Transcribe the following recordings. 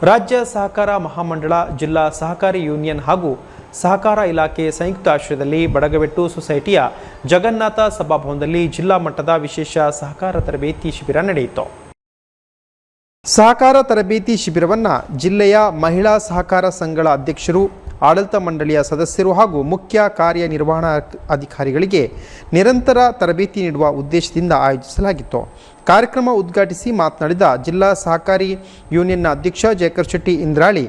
ರಾಜ್ಯ ಸಹಕಾರ ಮಹಾಮಂಡಳ, ಜಿಲ್ಲಾ ಸಹಕಾರಿ ಯೂನಿಯನ್ ಹಾಗೂ ಸಹಕಾರ ಇಲಾಖೆ ಸಂಯುಕ್ತ ಆಶ್ರಯದಲ್ಲಿ ಬಡಗವೆಟ್ಟು ಸೊಸೈಟಿಯ ಜಗನ್ನಾಥ ಸಭಾಭವನದಲ್ಲಿ ಜಿಲ್ಲಾ ಮಟ್ಟದ ವಿಶೇಷ ಸಹಕಾರ ತರಬೇತಿ ಶಿಬಿರ ನಡೆಯಿತು. ಸಹಕಾರ ತರಬೇತಿ ಶಿಬಿರವನ್ನು ಜಿಲ್ಲೆಯ ಮಹಿಳಾ ಸಹಕಾರ ಸಂಘಗಳ ಅಧ್ಯಕ್ಷರು, ಆಡಳಿತ ಮಂಡಳಿಯ ಸದಸ್ಯರು ಹಾಗೂ ಮುಖ್ಯ ಕಾರ್ಯನಿರ್ವಹಣಾ ಅಧಿಕಾರಿಗಳಿಗೆ ನಿರಂತರ ತರಬೇತಿ ನೀಡುವ ಉದ್ದೇಶದಿಂದ ಆಯೋಜಿಸಲಾಗಿತ್ತು. ಕಾರ್ಯಕ್ರಮ ಉದ್ಘಾಟಿಸಿ ಮಾತನಾಡಿದ ಜಿಲ್ಲಾ ಸಹಕಾರಿ ಯೂನಿಯನ್ನ ಅಧ್ಯಕ್ಷ ಜಯಕರ್ ಶೆಟ್ಟಿ ಇಂದ್ರಾಳಿ,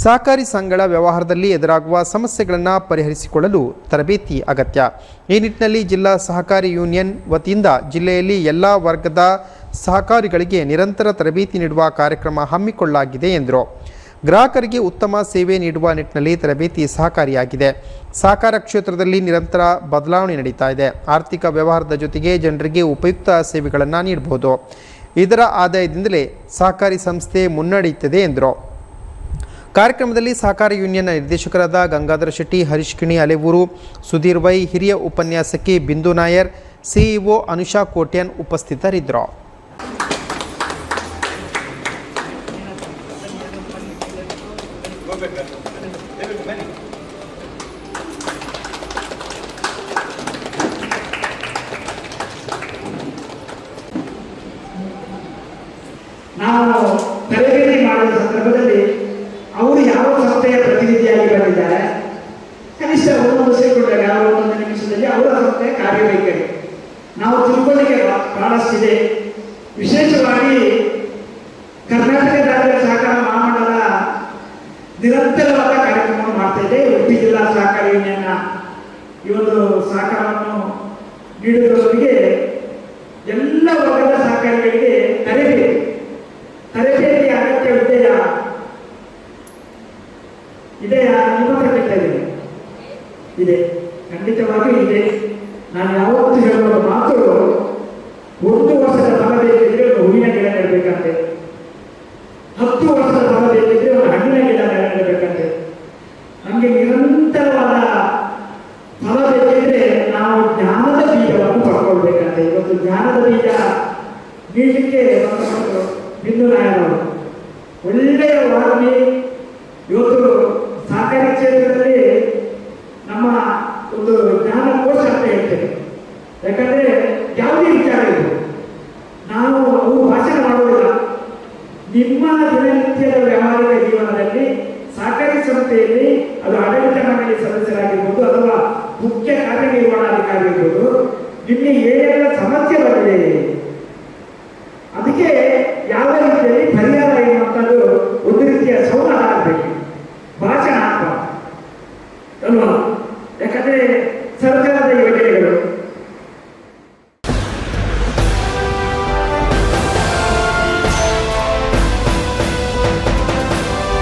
ಸಹಕಾರಿ ಸಂಘಗಳ ವ್ಯವಹಾರದಲ್ಲಿ ಎದುರಾಗುವ ಸಮಸ್ಯೆಗಳನ್ನು ಪರಿಹರಿಸಿಕೊಳ್ಳಲು ತರಬೇತಿ ಅಗತ್ಯ. ಈ ನಿಟ್ಟಿನಲ್ಲಿ ಜಿಲ್ಲಾ ಸಹಕಾರಿ ಯೂನಿಯನ್ ವತಿಯಿಂದ ಜಿಲ್ಲೆಯಲ್ಲಿ ಎಲ್ಲ ವರ್ಗದ ಸಹಕಾರಿಗಳಿಗೆ ನಿರಂತರ ತರಬೇತಿ ನೀಡುವ ಕಾರ್ಯಕ್ರಮ ಹಮ್ಮಿಕೊಳ್ಳಲಾಗಿದೆ ಎಂದರು. ಗ್ರಾಹಕರಿಗೆ ಉತ್ತಮ ಸೇವೆ ನೀಡುವ ನಿಟ್ಟಿನಲ್ಲಿ ತರಬೇತಿ ಸಹಕಾರಿಯಾಗಿದೆ. ಸಹಕಾರ ಕ್ಷೇತ್ರದಲ್ಲಿ ನಿರಂತರ ಬದಲಾವಣೆ ನಡೀತಾ ಇದೆ. ಆರ್ಥಿಕ ವ್ಯವಹಾರದ ಜೊತೆಗೆ ಜನರಿಗೆ ಉಪಯುಕ್ತ ಸೇವೆಗಳನ್ನು ನೀಡಬಹುದು. ಇದರ ಆದಾಯದಿಂದಲೇ ಸಹಕಾರಿ ಸಂಸ್ಥೆ ಮುನ್ನಡೆಯುತ್ತದೆ ಎಂದರು. ಕಾರ್ಯಕ್ರಮದಲ್ಲಿ ಸಹಕಾರಿ ಯೂನಿಯನ್ ನಿರ್ದೇಶಕರಾದ ಗಂಗಾಧರ ಶೆಟ್ಟಿ, ಹರೀಶ್ ಕಿಣಿ ಅಲೆವೂರು, ಸುಧೀರ್ ವೈ, ಹಿರಿಯ ಉಪನ್ಯಾಸಕಿ ಬಿಂದು ನಾಯರ್, ಸಿಇಒ ಅನುಷಾ ಕೋಟ್ಯಾನ್ ಉಪಸ್ಥಿತರಿದ್ದರು. ನಾವು ತರಬೇತಿ ಮಾಡುವ ಸಂದರ್ಭದಲ್ಲಿ ಅವರು ಯಾವ ಸಂಸ್ಥೆಯ ಪ್ರತಿನಿಧಿಯಾಗಿ ಬಂದಿದ್ದಾರೆ, ಕನಿಷ್ಠ ಒಂದೊಂದು ಸೇರಿಕೊಂಡಾಗ ಒಂದೊಂದು ನಿಮಿಷದಲ್ಲಿ ಅವರ ಸಂಸ್ಥೆಯ ಕಾರ್ಯವೈಖರಿ ನಾವು ತಿಳ್ಕೊಳ್ಳಿಕ್ಕೆ ಬಹಳಷ್ಟಿದೆ. ವಿಶೇಷವಾಗಿ ಕರ್ನಾಟಕ ರಾಜ್ಯ ಸಹಕಾರ ಮಹಾಮಂಡಲ ನಿರಂತರವಾದ ಕಾರ್ಯಕ್ರಮವನ್ನು ಮಾಡ್ತಾ ಇದೆ. ಉಡುಪಿ ಜಿಲ್ಲಾ ಸಹಕಾರಿ ಯೂನಿಯನ್ನ ಈ ಒಂದು ಸಹಕಾರವನ್ನು ನೀಡುವುದರೊಂದಿಗೆ ಎಲ್ಲ ವರ್ಗದ ಸಹಕಾರಿಗಳಿಗೆ ತರಬೇತಿ ಅಗತ್ಯವಿದೆಯಾ ನಿಮ್ಮ ಕೇಳ್ತಾ ಇದ್ದೇನೆ. ಇದೆ, ಖಂಡಿತವಾಗಿಯೂ ಇದೆ. ನಾನು ಯಾವತ್ತೂ ಹೇಳುವ ಮಾತು, 1 ವರ್ಷದ ಫಲ ಬೇಕಿದ್ರೆ ಒಂದು ಹೂವಿನ ಗಿಡ ನೆಡಬೇಕಂತೆ, 10 ವರ್ಷದ ಫಲ ಬೇಕಿದ್ರೆ ಒಂದು ಹಣ್ಣಿನ ಗಿಡ ನೆಡಬೇಕಂತೆ. ನಮಗೆ ನಿರಂತರವಾದ ಫಲ ಬೇಕಿದ್ರೆ ನಾವು ಜ್ಞಾನದ ಬೀಜವನ್ನು ಪಡ್ಕೊಳ್ಬೇಕಂತೆ. ಇವತ್ತು ಜ್ಞಾನದ ಬೀಜ ನೀಡಲಿಕ್ಕೆ ಬಿಂದು ನಾಯರವರು ಒಳ್ಳೆಯ ವಾಗ್ಮಿ. ಇವತ್ತು ಸಹಕಾರಿ ಕ್ಷೇತ್ರದಲ್ಲಿ ನಮ್ಮ ಒಂದು ಜ್ಞಾನಕೋಶ ಅಂತ ಹೇಳ್ತೇವೆ. ಯಾಕಂದ್ರೆ ಯಾವುದೇ ವಿಚಾರ ಇದೆ, ನಾವು ಅವು ಭಾಷಣ ಮಾಡುವುದಿಲ್ಲ. ನಿಮ್ಮ ದಿನನಿತ್ಯದ ವ್ಯವಹಾರಿಕ ಜೀವನದಲ್ಲಿ ಸಹಕಾರಿ ಸಂಸ್ಥೆಯಲ್ಲಿ ಅದು ಆಡಳಿತ ಮಂಡಳಿ ಸದಸ್ಯರಾಗಿರ್ಬೋದು ಅಥವಾ ಮುಖ್ಯ ಕಾರ್ಯನಿರ್ವಹಣಾಧಿಕಾರಿ ಇರ್ಬೋದು, ನಿಮಗೆ ಏನೆಲ್ಲ ಸಮಸ್ಯೆ ಬಂದಿದೆ, ಅದಕ್ಕೆ ಯಾವ ರೀತಿಯಲ್ಲಿ ಪರಿಹಾರ ಎನ್ನುವಂಥದ್ದು ಒಂದು ರೀತಿಯ ಸಂವಾದ ಆಗಬೇಕು, ಭಾಷಣ ಆಗಬಾರ್ದು ಅಲ್ವಾ.